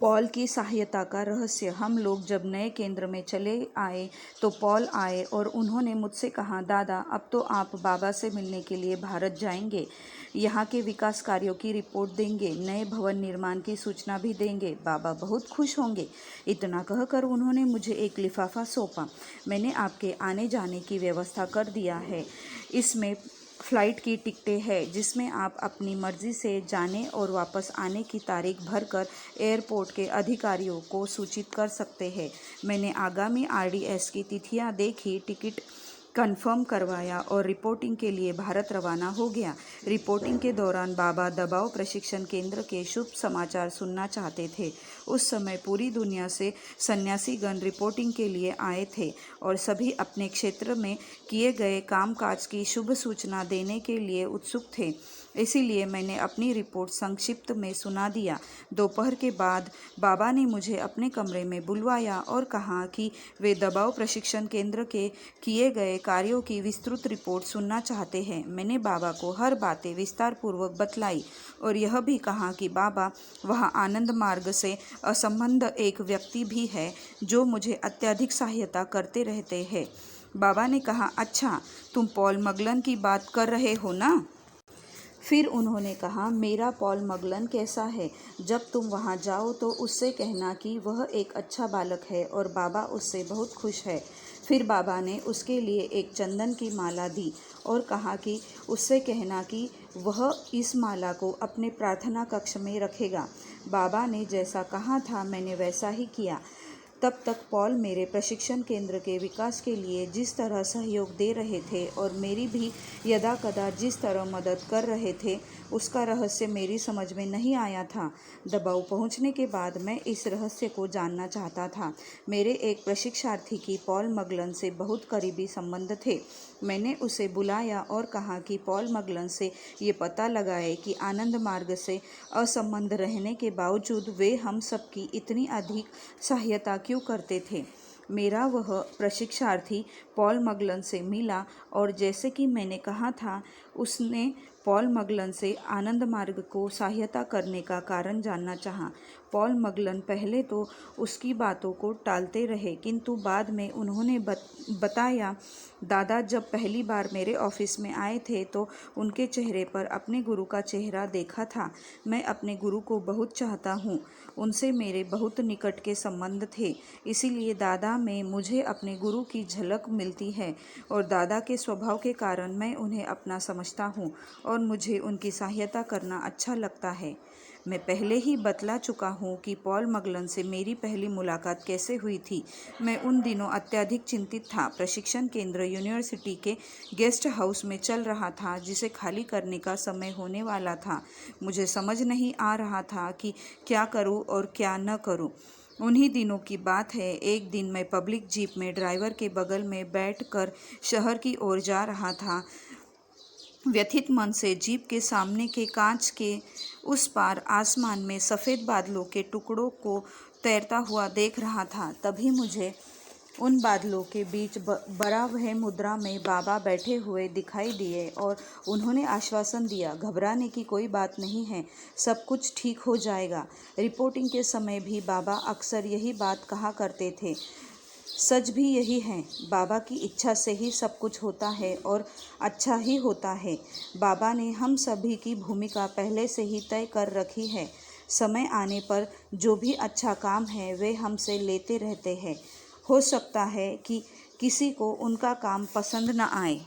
Paul की सहायता का रहस्य। हम लोग जब नए केंद्र में चले आए तो पॉल आए और उन्होंने मुझसे कहा, दादा अब तो आप बाबा से मिलने के लिए भारत जाएंगे, यहाँ के विकास कार्यों की रिपोर्ट देंगे, नए भवन निर्माण की सूचना भी देंगे, बाबा बहुत खुश होंगे। इतना कहकर उन्होंने मुझे एक लिफाफा सौंपा। मैंने आपके आने जाने की व्यवस्था कर दिया है। इसमें फ़्लाइट की टिकटें हैं जिसमें आप अपनी मर्ज़ी से जाने और वापस आने की तारीख भरकर एयरपोर्ट के अधिकारियों को सूचित कर सकते हैं। मैंने आगामी आरडीएस की तिथियां देखी, टिकट कंफर्म करवाया और रिपोर्टिंग के लिए भारत रवाना हो गया। रिपोर्टिंग के दौरान बाबा दबाव प्रशिक्षण केंद्र के शुभ समाचार सुनना चाहते थे। उस समय पूरी दुनिया से सन्यासीगण रिपोर्टिंग के लिए आए थे और सभी अपने क्षेत्र में किए गए कामकाज की शुभ सूचना देने के लिए उत्सुक थे। इसीलिए मैंने अपनी रिपोर्ट संक्षिप्त में सुना दिया। दोपहर के बाद बाबा ने मुझे अपने कमरे में बुलवाया और कहा कि वे दबाव प्रशिक्षण केंद्र के किए गए कार्यों की विस्तृत रिपोर्ट सुनना चाहते हैं। मैंने बाबा को हर बातें विस्तार पूर्वक बतलाई और यह भी कहा कि बाबा, वहाँ आनंद मार्ग से असंबद्ध एक व्यक्ति भी है जो मुझे अत्यधिक सहायता करते रहते हैं। बाबा ने कहा, अच्छा, तुम पॉल मगलन की बात कर रहे हो ना? फिर उन्होंने कहा, मेरा पॉल मगलन कैसा है? जब तुम वहाँ जाओ तो उससे कहना कि वह एक अच्छा बालक है और बाबा उससे बहुत खुश है। फिर बाबा ने उसके लिए एक चंदन की माला दी और कहा कि उससे कहना कि वह इस माला को अपने प्रार्थना कक्ष में रखेगा। बाबा ने जैसा कहा था मैंने वैसा ही किया। तब तक पॉल मेरे प्रशिक्षण केंद्र के विकास के लिए जिस तरह सहयोग दे रहे थे और मेरी भी यदाकदा जिस तरह मदद कर रहे थे, उसका रहस्य मेरी समझ में नहीं आया था। दबाव पहुंचने के बाद मैं इस रहस्य को जानना चाहता था। मेरे एक प्रशिक्षार्थी की पॉल मगलन से बहुत करीबी संबंध थे। मैंने उसे बुलाया और कहा कि पॉल मगलन से ये पता लगाए कि आनंद मार्ग से असंबद्ध रहने के बावजूद वे हम सबकी इतनी अधिक सहायता क्यों करते थे। मेरा वह प्रशिक्षार्थी पॉल मगलन से मिला और जैसे कि मैंने कहा था, उसने पॉल मगलन से आनंद मार्ग को सहायता करने का कारण जानना चाहा। पॉल मगलन पहले तो उसकी बातों को टालते रहे, किंतु बाद में उन्होंने बताया, दादा जब पहली बार मेरे ऑफिस में आए थे तो उनके चेहरे पर अपने गुरु का चेहरा देखा था। मैं अपने गुरु को बहुत चाहता हूँ, उनसे मेरे बहुत निकट के संबंध थे, इसीलिए दादा में मुझे अपने गुरु की झलक मिलती है और दादा के स्वभाव के कारण मैं उन्हें अपना समझता हूँ और मुझे उनकी सहायता करना अच्छा लगता है। मैं पहले ही बतला चुका हूँ कि पॉल मगलन से मेरी पहली मुलाकात कैसे हुई थी। मैं उन दिनों अत्यधिक चिंतित था। प्रशिक्षण केंद्र यूनिवर्सिटी के गेस्ट हाउस में चल रहा था जिसे खाली करने का समय होने वाला था। मुझे समझ नहीं आ रहा था कि क्या करूँ और क्या न करूँ। उन्हीं दिनों की बात है, एक दिन मैं पब्लिक जीप में ड्राइवर के बगल में बैठकर शहर की ओर जा रहा था। व्यथित मन से जीप के सामने के कांच के उस पार आसमान में सफ़ेद बादलों के टुकड़ों को तैरता हुआ देख रहा था। तभी मुझे उन बादलों के बीच बराह मुद्रा में बाबा बैठे हुए दिखाई दिए और उन्होंने आश्वासन दिया, घबराने की कोई बात नहीं है, सब कुछ ठीक हो जाएगा। रिपोर्टिंग के समय भी बाबा अक्सर यही बात कहा करते थे। सच भी यही है, बाबा की इच्छा से ही सब कुछ होता है और अच्छा ही होता है। बाबा ने हम सभी की भूमिका पहले से ही तय कर रखी है। समय आने पर जो भी अच्छा काम है वे हमसे लेते रहते हैं। हो सकता है कि किसी को उनका काम पसंद न आए।